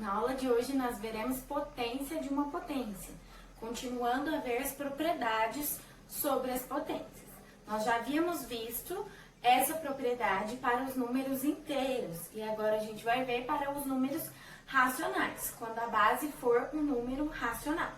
Na aula de hoje nós veremos potência de uma potência, continuando a ver as propriedades sobre as potências. Nós já havíamos visto essa propriedade para os números inteiros e agora a gente vai ver para os números racionais, quando a base for um número racional.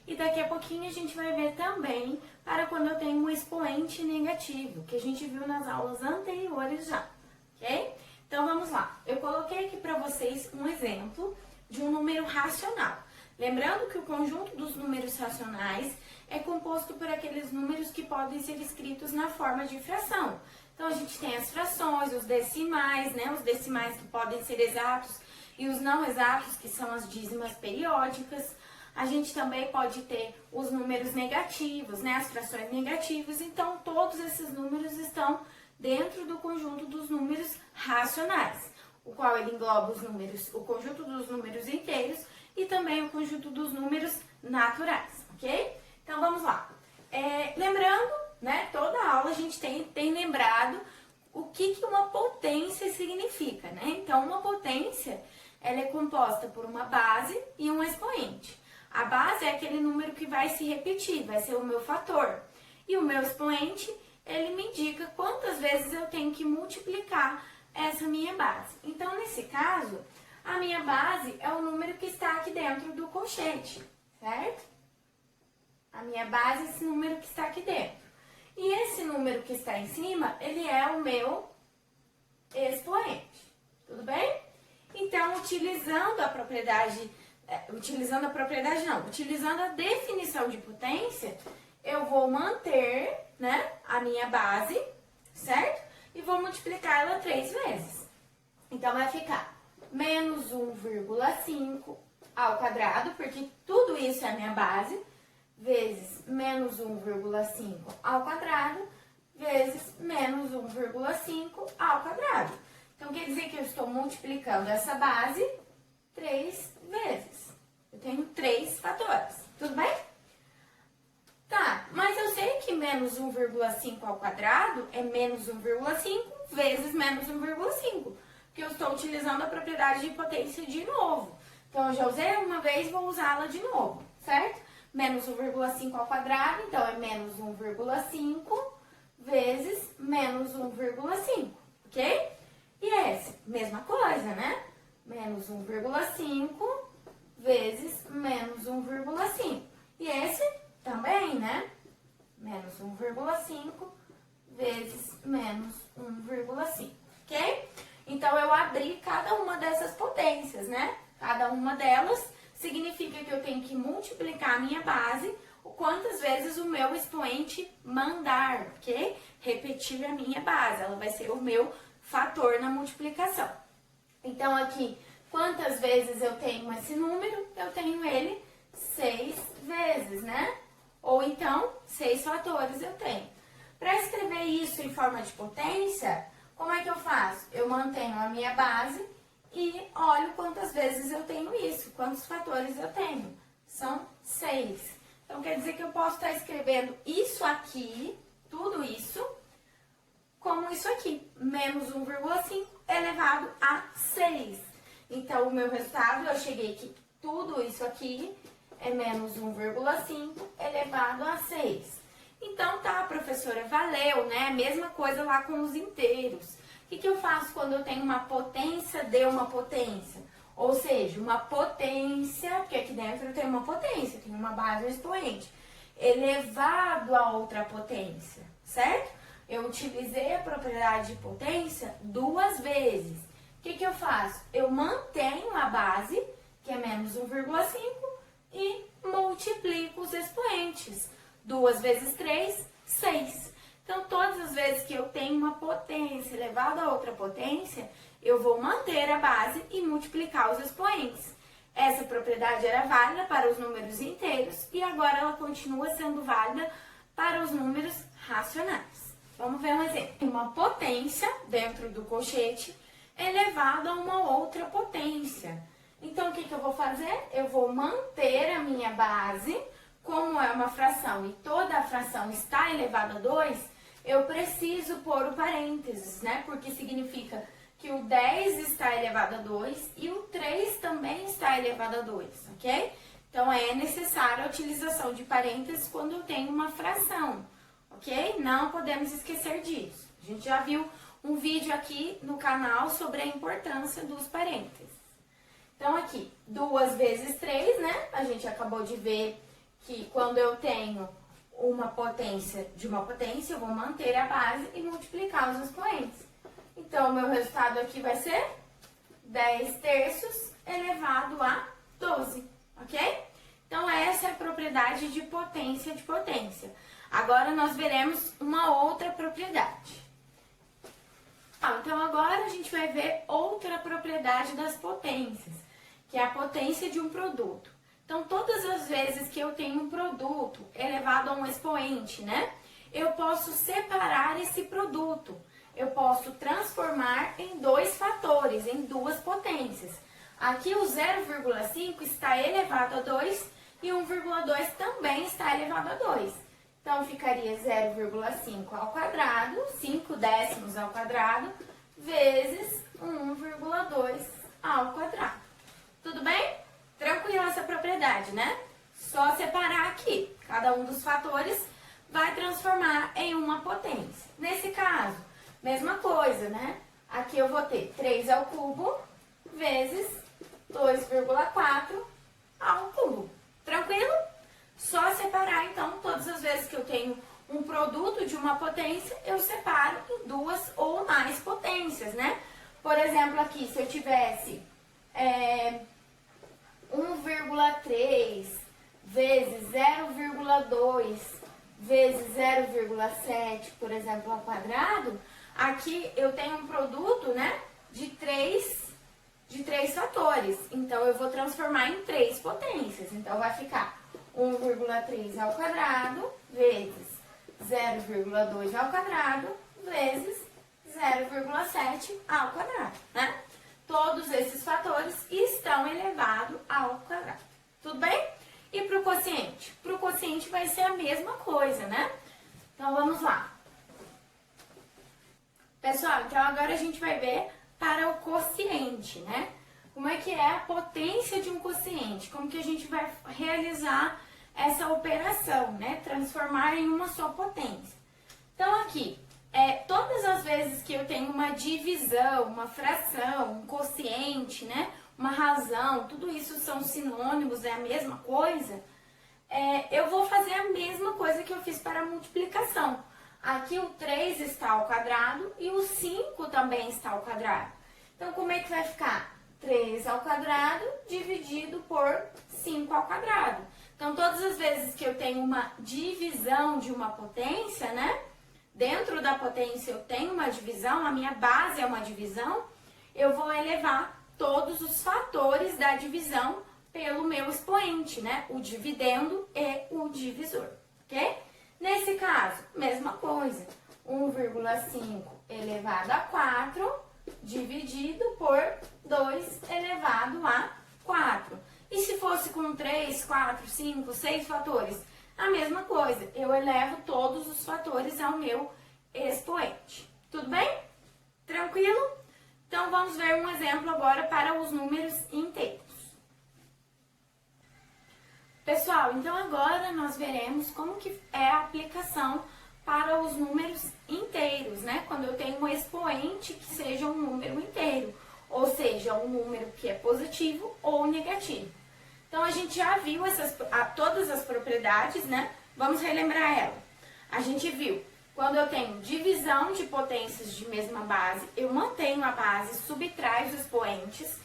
E daqui a pouquinho a gente vai ver também para quando eu tenho um expoente negativo, que a gente viu nas aulas anteriores já, ok? Então vamos lá, eu coloquei aqui para vocês um exemplo de um número racional. Lembrando que o conjunto dos números racionais é composto por aqueles números que podem ser escritos na forma de fração. Então a gente tem as frações, os decimais, né? Os decimais que podem ser exatos e os não exatos, que são as dízimas periódicas. A gente também pode ter os números negativos, né? As frações negativas. Então todos esses números estão dentro do conjunto dos números racionais, o qual ele engloba o conjunto dos números inteiros e também o conjunto dos números naturais, ok? Então vamos lá. Lembrando, né, toda aula a gente tem lembrado o que uma potência significa, né? Então uma potência, ela é composta por uma base e um expoente. A base é aquele número que vai se repetir, vai ser o meu fator. E o meu expoente, ele me indica quantas vezes eu tenho que multiplicar essa minha base. Então, nesse caso, a minha base é o número que está aqui dentro do colchete, certo? A minha base é esse número que está aqui dentro. E esse número que está em cima, ele é o meu expoente, tudo bem? Então, utilizando a definição de potência, eu vou manter, né, a minha base, certo? E vou multiplicar ela 3 vezes. Então, vai ficar menos 1,5 ao quadrado, porque tudo isso é a minha base, vezes menos 1,5 ao quadrado, vezes menos 1,5 ao quadrado. Então, quer dizer que eu estou multiplicando essa base 3 vezes. Eu tenho 3 fatores, tudo bem? Tá, mas eu sei que menos 1,5 ao quadrado é menos 1,5 vezes menos 1,5, porque eu estou utilizando a propriedade de potência de novo. Então, eu já usei uma vez, vou usá-la de novo, certo? Menos 1,5 ao quadrado, então é menos 1,5 vezes menos 1,5, ok? E esse, mesma coisa, né? Menos 1,5 vezes menos 1,5. E esse também, né? Menos 1,5 vezes menos 1,5, ok? Então, eu abri cada uma dessas potências, né? Cada uma delas significa que eu tenho que multiplicar a minha base o quantas vezes o meu expoente mandar, ok? Repetir a minha base, ela vai ser o meu fator na multiplicação. Então, aqui, quantas vezes eu tenho esse número? Eu tenho ele 6 vezes, né? Ou então, 6 fatores eu tenho. Para escrever isso em forma de potência, como é que eu faço? Eu mantenho a minha base e olho quantas vezes eu tenho isso, quantos fatores eu tenho. São 6. Então, quer dizer que eu posso estar escrevendo isso aqui, tudo isso, como isso aqui, menos 1,5 elevado a 6. Então, o meu resultado, eu cheguei que tudo isso aqui é menos 1,5 elevado a 6. Então, tá, professora, valeu, né? Mesma coisa lá com os inteiros. O que eu faço quando eu tenho uma potência de uma potência? Ou seja, uma potência, porque aqui dentro eu tenho uma potência, tenho uma base e um expoente, elevado a outra potência, certo? Eu utilizei a propriedade de potência 2 vezes. O que eu faço? Eu mantenho a base, que é menos 1,5, e multiplico os expoentes. 2 vezes 3, 6. Então, todas as vezes que eu tenho uma potência elevada a outra potência, eu vou manter a base e multiplicar os expoentes. Essa propriedade era válida para os números inteiros e agora ela continua sendo válida para os números racionais. Vamos ver um exemplo. Uma potência dentro do colchete elevado a uma outra potência. Então, o que eu vou fazer? Eu vou manter a minha base, como é uma fração e toda a fração está elevada a 2, eu preciso pôr o parênteses, né? Porque significa que que o 10 está elevado a 2 e o 3 também está elevado a 2, ok? Então, é necessária a utilização de parênteses quando eu tenho uma fração, ok? Não podemos esquecer disso. A gente já viu um vídeo aqui no canal sobre a importância dos parênteses. Então, aqui, 2 vezes 3, né? A gente acabou de ver que quando eu tenho uma potência de uma potência, eu vou manter a base e multiplicar os expoentes. Então, o meu resultado aqui vai ser 10 terços elevado a 12, ok? Então, essa é a propriedade de potência de potência. Agora, nós veremos uma outra propriedade. Então, agora a gente vai ver outra propriedade das potências, que é a potência de um produto. Então, todas as vezes que eu tenho um produto elevado a um expoente, né? Eu posso separar esse produto. Eu posso transformar em 2 fatores, em 2 potências. Aqui o 0,5 está elevado a 2 e 1,2 também está elevado a 2. Então, ficaria 0,5 ao quadrado, 5 décimos ao quadrado, vezes 1,2 ao quadrado. Tudo bem? Tranquila essa propriedade, né? Só separar aqui. Cada um dos fatores vai transformar em uma potência. Nesse caso, mesma coisa, né? Aqui eu vou ter 3 ao cubo vezes 2,4 ao cubo. Tranquilo? Só separar, então, todas as vezes que eu tenho um produto de uma potência, eu separo em 2 ou mais potências, né? Por exemplo, aqui, se eu tivesse 1,3 vezes 0,2 vezes 0,7, por exemplo, ao quadrado, aqui eu tenho um produto, né, de 3 fatores. Então, eu vou transformar em 3 potências. Então, vai ficar 1,3 ao quadrado vezes 0,2 ao quadrado vezes 0,7 ao quadrado, né? Todos esses fatores estão elevados ao quadrado. Tudo bem? E para o quociente? Para o quociente vai ser a mesma coisa, né? Então, vamos lá. Pessoal, então agora a gente vai ver para o quociente, né? Como é que é a potência de um quociente? Como que a gente vai realizar essa operação, né? Transformar em uma só potência. Então, aqui, todas as vezes que eu tenho uma divisão, uma fração, um quociente, né? Uma razão, tudo isso são sinônimos, é a mesma coisa, eu vou fazer a mesma coisa que eu fiz para a multiplicação. Aqui o 3 está ao quadrado e o 5 também está ao quadrado. Então, como é que vai ficar? 3 ao quadrado dividido por 5 ao quadrado. Então, todas as vezes que eu tenho uma divisão de uma potência, né? Dentro da potência eu tenho uma divisão, a minha base é uma divisão, eu vou elevar todos os fatores da divisão pelo meu expoente, né? O dividendo e o divisor, ok? Nesse caso, mesma coisa, 1,5 elevado a 4 dividido por 2 elevado a 4. E se fosse com 3, 4, 5, 6 fatores? A mesma coisa, eu elevo todos os fatores ao meu expoente. Tudo bem? Tranquilo? Então, vamos ver um exemplo agora para os números inteiros. Pessoal, então agora nós veremos como que é a aplicação para os números inteiros, né? Quando eu tenho um expoente que seja um número inteiro, ou seja, um número que é positivo ou negativo. Então, a gente já viu todas as propriedades, né? Vamos relembrar ela. A gente viu, quando eu tenho divisão de potências de mesma base, eu mantenho a base, subtraio os expoentes.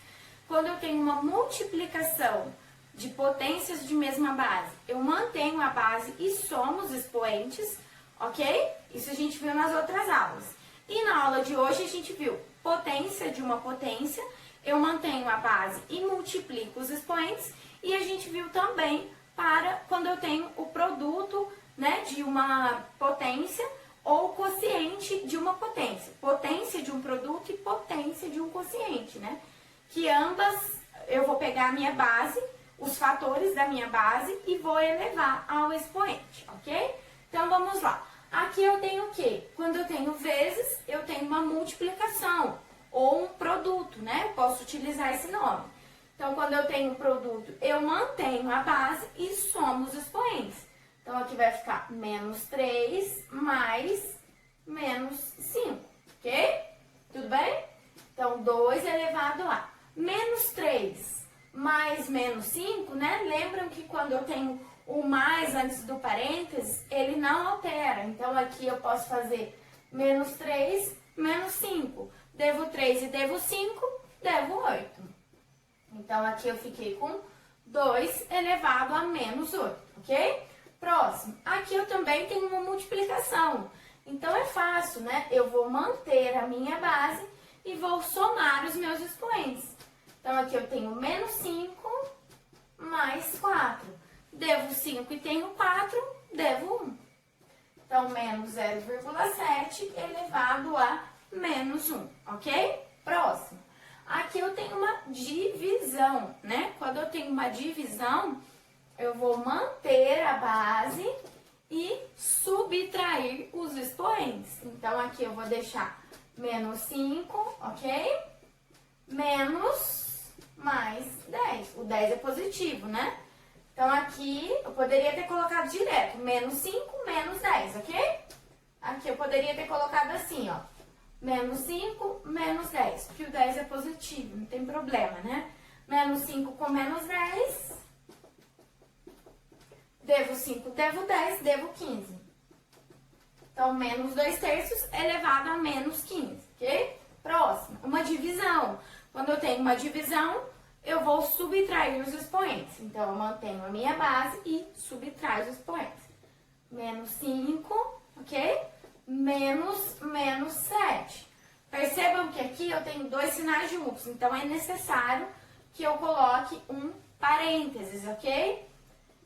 Quando eu tenho uma multiplicação de potências de mesma base, eu mantenho a base e somo os expoentes, ok? Isso a gente viu nas outras aulas. E na aula de hoje a gente viu potência de uma potência, eu mantenho a base e multiplico os expoentes. E a gente viu também para quando eu tenho o produto, né, de uma potência ou quociente de uma potência. Potência de um produto e potência de um quociente, né? Que ambas eu vou pegar a minha base, os fatores da minha base e vou elevar ao expoente, ok? Então, vamos lá. Aqui eu tenho o quê? Quando eu tenho vezes, eu tenho uma multiplicação. ou um produto, né? Eu posso utilizar esse nome. Então, quando eu tenho um produto, eu mantenho a base e somo os expoentes. Então, aqui vai ficar menos 3 mais menos 5, ok? Tudo bem? Então, 2 elevado a menos 3 mais menos 5, né? Lembram que quando eu tenho o mais antes do parênteses, ele não altera. Então, aqui eu posso fazer menos 3, menos 5. Devo 3 e devo 5, devo 8. Então, aqui eu fiquei com 2 elevado a menos 8, ok? Próximo. Aqui eu também tenho uma multiplicação. Então, é fácil, né? Eu vou manter a minha base e vou somar os meus expoentes. Então, aqui eu tenho menos 5 mais 4. Devo 5 e tenho 4, devo 1. Então, menos 0,7 elevado a menos 1, ok? Próximo. Aqui eu tenho uma divisão, né? Quando eu tenho uma divisão, eu vou manter a base e subtrair os expoentes. Então, aqui eu vou deixar menos 5, ok? Menos mais 10. O 10 é positivo, né? Então, aqui eu poderia ter colocado direto, menos 5, menos 10, ok? Aqui eu poderia ter colocado assim, ó, menos 5, menos 10, porque o 10 é positivo, não tem problema, né? Menos 5 com menos 10, devo 5, devo 10, devo 15. Então, menos 2/3 elevado a menos 15, ok? Próximo, uma divisão. Quando eu tenho uma divisão, eu vou subtrair os expoentes. Então, eu mantenho a minha base e subtraio os expoentes. Menos 5, ok? Menos 7. Percebam que aqui eu tenho 2 sinais de ups, então é necessário que eu coloque um parênteses, ok?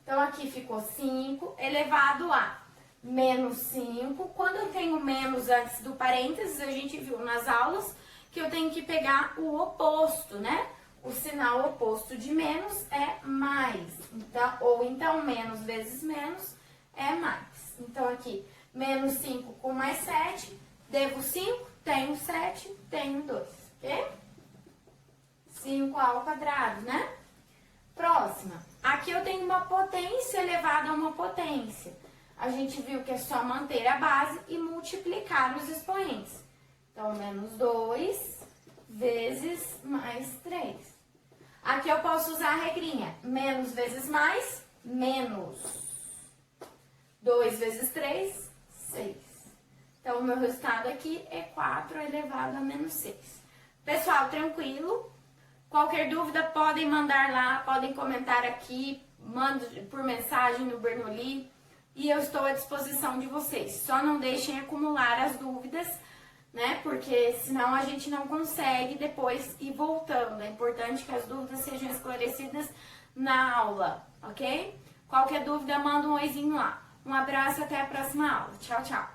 Então, aqui ficou 5 elevado a menos 5. Quando eu tenho menos antes do parênteses, a gente viu nas aulas que eu tenho que pegar o oposto, né? O sinal oposto de menos é mais. Então, ou então, menos vezes menos é mais. Então, aqui, menos 5 com mais 7, devo 5, tenho 7, tenho 2, ok? 5 ao quadrado, né? Próxima. Aqui eu tenho uma potência elevada a uma potência. A gente viu que é só manter a base e multiplicar os expoentes. Então, menos 2 vezes mais 3. Aqui eu posso usar a regrinha. Menos vezes mais, menos. 2 vezes 3, 6. Então, o meu resultado aqui é 4 elevado a menos 6. Pessoal, tranquilo? Qualquer dúvida, podem mandar lá, podem comentar aqui, mandem por mensagem no Bernoulli. E eu estou à disposição de vocês. Só não deixem acumular as dúvidas, né? Porque senão a gente não consegue depois ir voltando. É importante que as dúvidas sejam esclarecidas na aula, ok? Qualquer dúvida, manda um oizinho lá. Um abraço e até a próxima aula. Tchau, tchau!